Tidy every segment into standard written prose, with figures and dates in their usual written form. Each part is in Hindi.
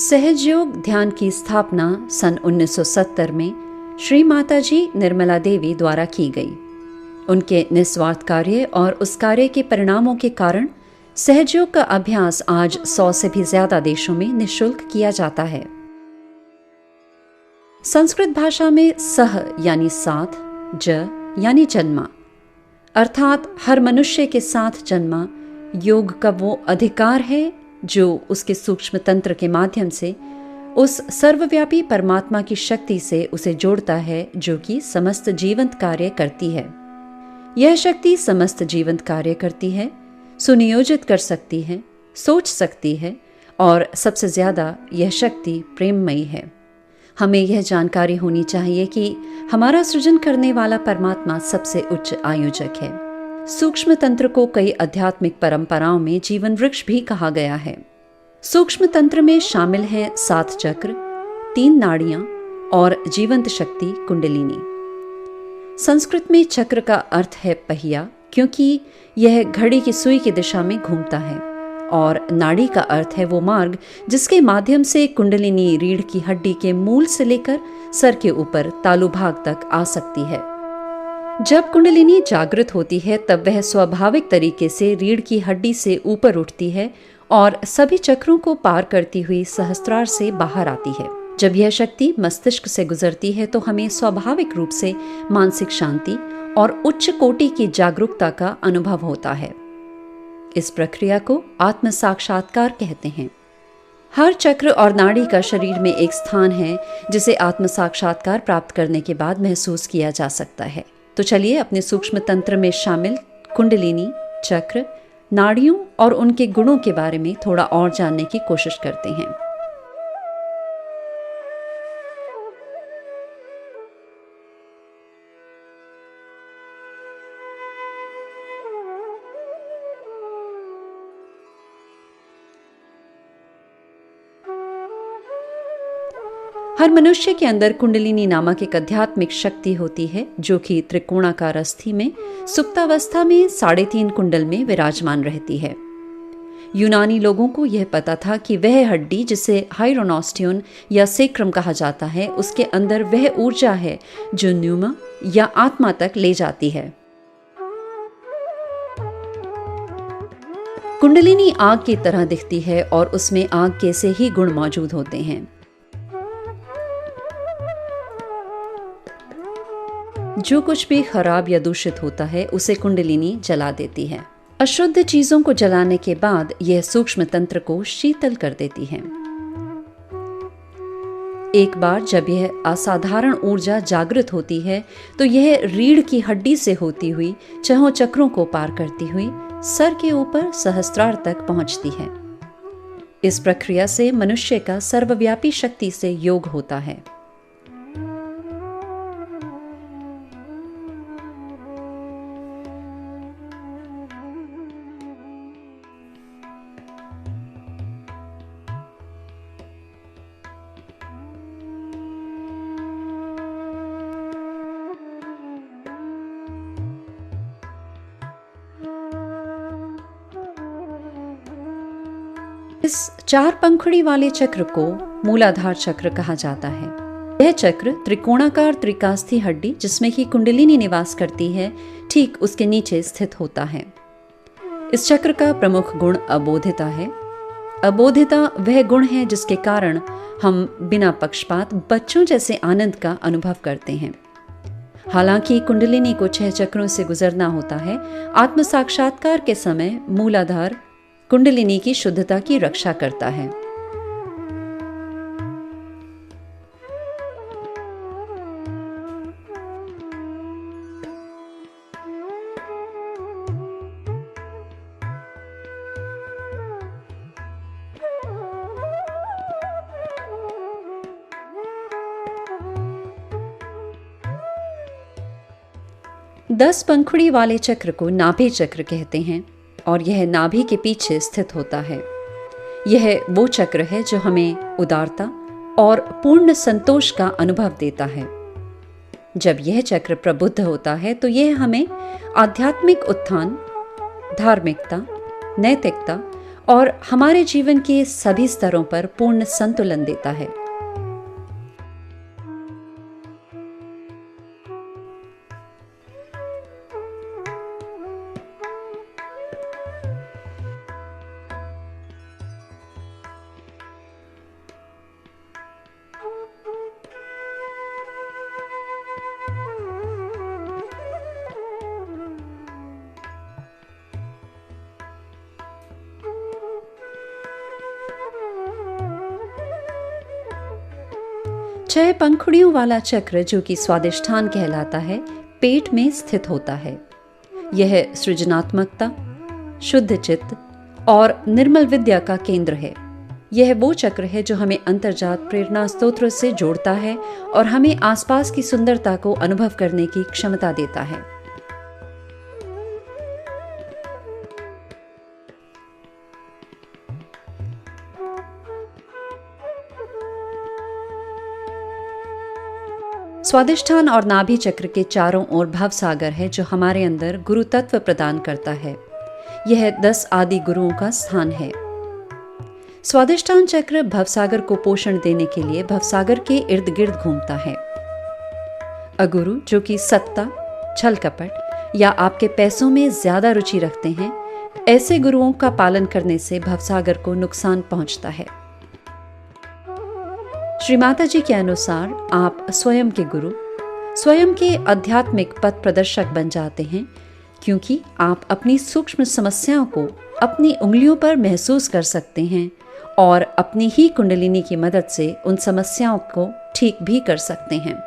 सहजयोग ध्यान की स्थापना सन 1970 में श्री माताजी निर्मला देवी द्वारा की गई। उनके निस्वार्थ कार्य और उस कार्य के परिणामों के कारण सहजयोग का अभ्यास आज 100 से भी ज्यादा देशों में निःशुल्क किया जाता है। संस्कृत भाषा में सह यानी साथ, ज यानी जन्मा, अर्थात हर मनुष्य के साथ जन्मा योग का वो अधिकार है जो उसके सूक्ष्म तंत्र के माध्यम से उस सर्वव्यापी परमात्मा की शक्ति से उसे जोड़ता है, जो कि समस्त जीवंत कार्य करती है। यह शक्ति समस्त जीवंत कार्य करती है, सुनियोजित कर सकती है, सोच सकती है और सबसे ज्यादा यह शक्ति प्रेममयी है। हमें यह जानकारी होनी चाहिए कि हमारा सृजन करने वाला परमात्मा सबसे उच्च आयोजक है। सूक्ष्म तंत्र को कई आध्यात्मिक परंपराओं में जीवन वृक्ष भी कहा गया है। सूक्ष्म तंत्र में शामिल हैं 7 चक्र, 3 नाड़ियां और जीवंत शक्ति कुंडलिनी। संस्कृत में चक्र का अर्थ है पहिया, क्योंकि यह घड़ी की सुई की दिशा में घूमता है, और नाड़ी का अर्थ है वो मार्ग जिसके माध्यम से कुंडलिनी रीढ़ की हड्डी के मूल से लेकर सर के ऊपर तालु भाग तक आ सकती है। जब कुंडलिनी जागृत होती है तब वह स्वाभाविक तरीके से रीढ़ की हड्डी से ऊपर उठती है और सभी चक्रों को पार करती हुई सहस्त्रार से बाहर आती है। जब यह शक्ति मस्तिष्क से गुजरती है तो हमें स्वाभाविक रूप से मानसिक शांति और उच्च कोटि की जागरूकता का अनुभव होता है। इस प्रक्रिया को आत्म साक्षात्कार कहते हैं। हर चक्र और नाड़ी का शरीर में एक स्थान है जिसे आत्म साक्षात्कार प्राप्त करने के बाद महसूस किया जा सकता है। तो चलिए अपने सूक्ष्म तंत्र में शामिल कुंडलिनी, चक्र, नाड़ियों और उनके गुणों के बारे में थोड़ा और जानने की कोशिश करते हैं। हर मनुष्य के अंदर कुंडलिनी नामक एक आध्यात्मिक शक्ति होती है, जो कि त्रिकोणाकार अस्थि में सुप्तावस्था में 3.5 कुंडल में विराजमान रहती है। यूनानी लोगों को यह पता था कि वह हड्डी जिसे हाइरोनोस्टियन या सेक्रम कहा जाता है, उसके अंदर वह ऊर्जा है जो न्यूमा या आत्मा तक ले जाती है। कुंडलिनी आग की तरह दिखती है और उसमें आग के से ही गुण मौजूद होते हैं। जो कुछ भी खराब या दूषित होता है उसे कुंडलिनी जला देती है। अशुद्ध चीजों को जलाने के बाद यह सूक्ष्म तंत्र को शीतल कर देती है। एक बार जब यह असाधारण ऊर्जा जागृत होती है तो यह रीढ़ की हड्डी से होती हुई चहों चक्रों को पार करती हुई सर के ऊपर सहस्त्रार तक पहुंचती है। इस प्रक्रिया से मनुष्य का सर्वव्यापी शक्ति से योग होता है। इस 4 पंखुड़ी वाले चक्र को मूलाधार चक्र कहा जाता है। यह चक्र त्रिकोणाकार त्रिकास्थी हड्डी जिसमें कि कुंडलिनी निवास करती है, ठीक उसके नीचे स्थित होता है। इस चक्र का प्रमुख गुण अबोधिता है। अबोधिता वह गुण है जिसके कारण हम बिना पक्षपात बच्चों जैसे आनंद का अनुभव करते हैं। हालांकि कुंडलिनी को 6 चक्रों से गुजरना होता है। आत्म साक्षात्कार के समय मूलाधार कुंडलिनी की शुद्धता की रक्षा करता है। दस पंखुड़ी वाले चक्र को नाभि चक्र कहते हैं और यह नाभि के पीछे स्थित होता है। यह वो चक्र है जो हमें उदारता और पूर्ण संतोष का अनुभव देता है। जब यह चक्र प्रबुद्ध होता है तो यह हमें आध्यात्मिक उत्थान, धार्मिकता, नैतिकता और हमारे जीवन के सभी स्तरों पर पूर्ण संतुलन देता है। छह पंखुड़ियों वाला चक्र, जो कि स्वादिष्ठान कहलाता है, पेट में स्थित होता है। यह सृजनात्मकता, शुद्ध चित्त और निर्मल विद्या का केंद्र है। यह वो चक्र है जो हमें अंतर्जात प्रेरणा स्तोत्र से जोड़ता है और हमें आसपास की सुंदरता को अनुभव करने की क्षमता देता है। स्वादिष्ठान और नाभि चक्र के चारों ओर भव सागर है, जो हमारे अंदर गुरु तत्व प्रदान करता है। यह 10 आदि गुरुओं का स्थान है। स्वादिष्ठान चक्र भवसागर को पोषण देने के लिए भवसागर के इर्द गिर्द घूमता है। अगुरु, जो कि सत्ता, छल कपट या आपके पैसों में ज्यादा रुचि रखते हैं, ऐसे गुरुओं का पालन करने से भवसागर को नुकसान पहुंचता है। श्री माता जी के अनुसार आप स्वयं के गुरु, स्वयं के आध्यात्मिक पथ प्रदर्शक बन जाते हैं, क्योंकि आप अपनी सूक्ष्म समस्याओं को अपनी उंगलियों पर महसूस कर सकते हैं और अपनी ही कुंडलिनी की मदद से उन समस्याओं को ठीक भी कर सकते हैं।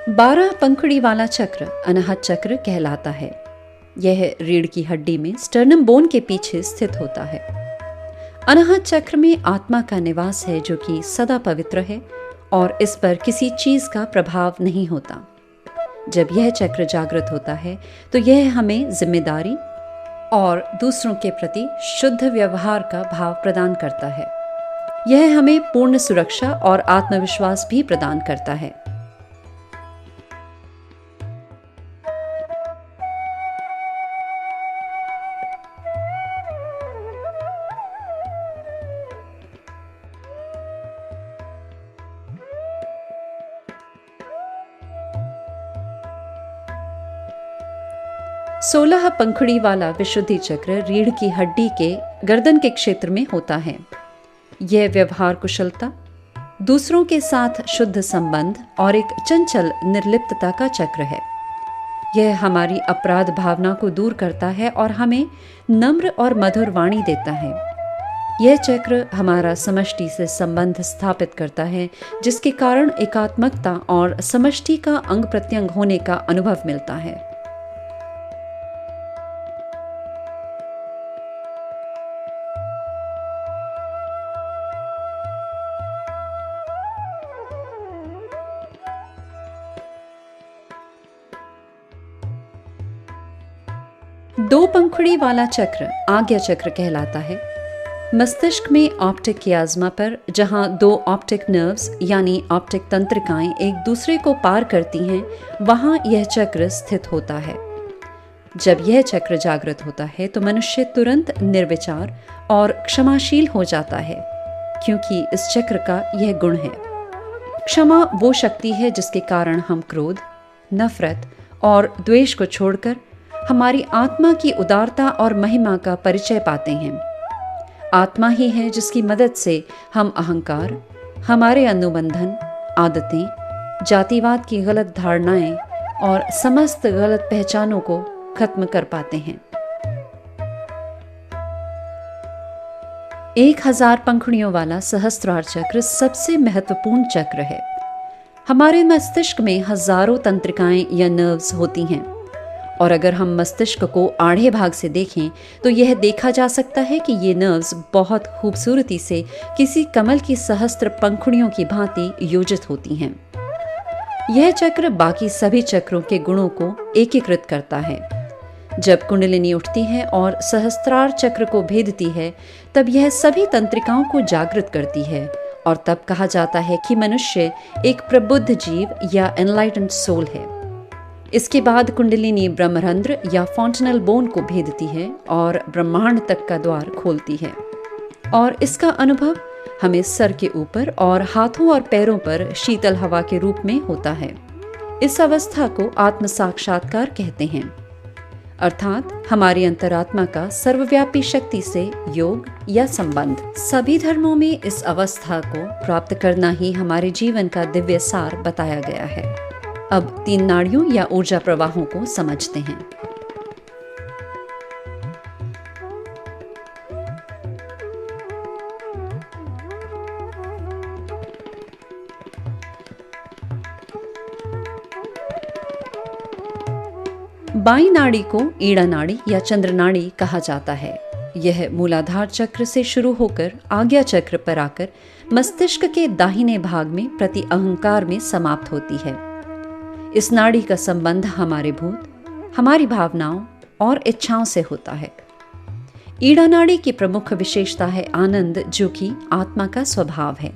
बारह पंखुड़ी वाला चक्र अनाहत चक्र कहलाता है। यह रीढ़ की हड्डी में स्टर्नम बोन के पीछे स्थित होता है। अनाहत चक्र में आत्मा का निवास है, जो कि सदा पवित्र है और इस पर किसी चीज का प्रभाव नहीं होता। जब यह चक्र जागृत होता है तो यह हमें जिम्मेदारी और दूसरों के प्रति शुद्ध व्यवहार का भाव प्रदान करता है। यह हमें पूर्ण सुरक्षा और आत्मविश्वास भी प्रदान करता है। सोलह पंखुड़ी वाला विशुद्धि चक्र रीढ़ की हड्डी के गर्दन के क्षेत्र में होता है। यह व्यवहार कुशलता, दूसरों के साथ शुद्ध संबंध और एक चंचल निर्लिप्तता का चक्र है। यह हमारी अपराध भावना को दूर करता है और हमें नम्र और मधुर वाणी देता है। यह चक्र हमारा समष्टि से संबंध स्थापित करता है, जिसके कारण एकात्मकता और समष्टि का अंग प्रत्यंग होने का अनुभव मिलता है। दो पंखुड़ी वाला चक्र आज्ञा चक्र कहलाता है। मस्तिष्क में ऑप्टिक कियाज्मा पर, जहां दो ऑप्टिक नर्व्स यानी ऑप्टिक तंत्रिकाएं एक दूसरे को पार करती हैं, वहां यह चक्र स्थित होता है। जब यह चक्र जागृत होता है तो मनुष्य तुरंत निर्विचार और क्षमाशील हो जाता है, क्योंकि इस चक्र का यह गुण है। क्षमा वो शक्ति है जिसके कारण हम क्रोध, नफरत और द्वेष को छोड़कर हमारी आत्मा की उदारता और महिमा का परिचय पाते हैं। आत्मा ही है जिसकी मदद से हम अहंकार, हमारे अनुबंधन, आदतें, जातिवाद की गलत धारणाएं और समस्त गलत पहचानों को खत्म कर पाते हैं। 1000 पंखुड़ियों वाला सहस्त्रार चक्र सबसे महत्वपूर्ण चक्र है। हमारे मस्तिष्क में हजारों तंत्रिकाएं या नर्व्स होती हैं, और अगर हम मस्तिष्क को आड़े भाग से देखें तो यह देखा जा सकता है कि ये नर्व्स बहुत खूबसूरती से किसी कमल की सहस्त्र पंखुड़ियों की भांति योजित होती हैं। यह चक्र बाकी सभी चक्रों के गुणों को एकीकृत करता है। जब कुंडलिनी उठती है और सहस्त्रार चक्र को भेदती है, तब यह सभी तंत्रिकाओं को जागृत करती है और तब कहा जाता है कि मनुष्य एक प्रबुद्ध जीव या एनलाइटेंड सोल है। इसके बाद कुंडलिनी ब्रह्मरंध्र या फॉन्टनल बोन को भेदती है और ब्रह्मांड तक का द्वार खोलती है, और इसका अनुभव हमें सर के ऊपर और हाथों और पैरों पर शीतल हवा के रूप में होता है। इस अवस्था को आत्म साक्षात्कार कहते हैं, अर्थात हमारी अंतरात्मा का सर्वव्यापी शक्ति से योग या संबंध। सभी धर्मों में इस अवस्था को प्राप्त करना ही हमारे जीवन का दिव्य सार बताया गया है। अब 3 नाड़ियों या ऊर्जा प्रवाहों को समझते हैं। बाईं नाड़ी को ईड़ा नाड़ी या चंद्र नाड़ी कहा जाता है। यह मूलाधार चक्र से शुरू होकर आज्ञा चक्र पर आकर मस्तिष्क के दाहिने भाग में प्रति अहंकार में समाप्त होती है। इस नाड़ी का संबंध हमारे भूत, हमारी भावनाओं और इच्छाओं से होता है। ईड़ा नाड़ी की प्रमुख विशेषता है आनंद, जो कि आत्मा का स्वभाव है।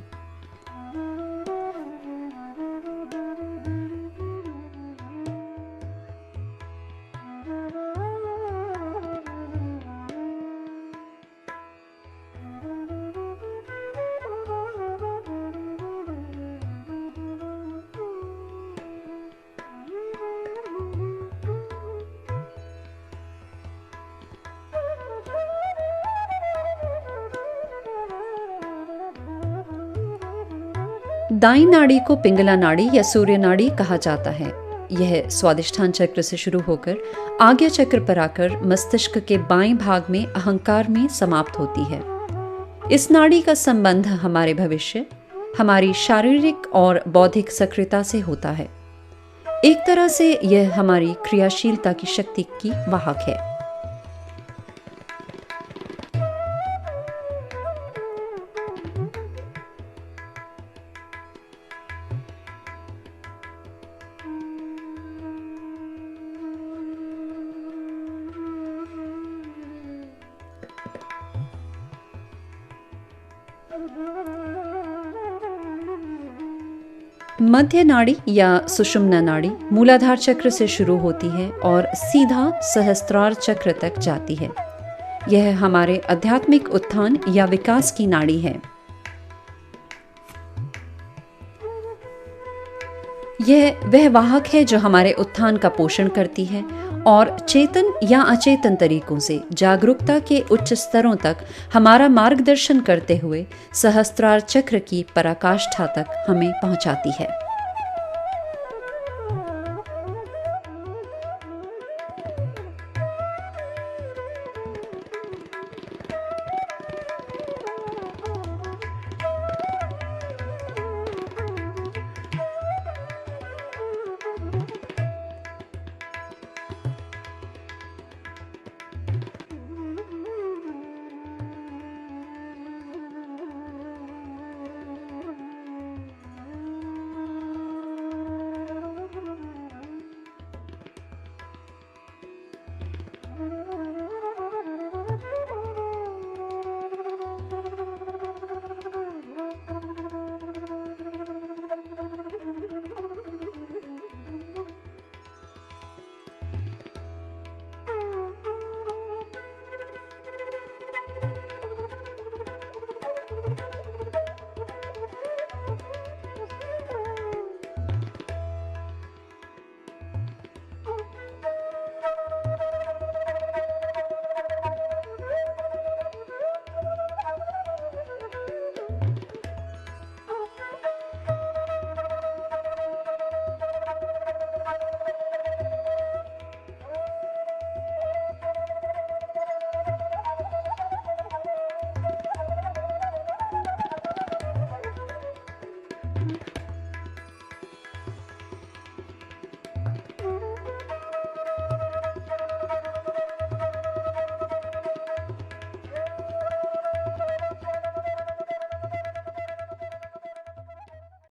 दाईं नाड़ी को पिंगला नाड़ी या सूर्य नाड़ी कहा जाता है। यह स्वादिष्ठान चक्र से शुरू होकर आज्ञा चक्र पर आकर मस्तिष्क के बाएं भाग में अहंकार में समाप्त होती है। इस नाड़ी का संबंध हमारे भविष्य, हमारी शारीरिक और बौद्धिक सक्रियता से होता है। एक तरह से यह हमारी क्रियाशीलता की शक्ति की वाहक है। मध्य नाड़ी या सुषुम्ना नाड़ी मूलाधार चक्र से शुरू होती है और सीधा सहस्त्रार चक्र तक जाती है। यह हमारे आध्यात्मिक उत्थान या विकास की नाड़ी है। यह वह वाहक है जो हमारे उत्थान का पोषण करती है और चेतन या अचेतन तरीकों से जागरूकता के उच्च स्तरों तक हमारा मार्गदर्शन करते हुए सहस्त्रार चक्र की पराकाष्ठा तक हमें पहुंचाती है।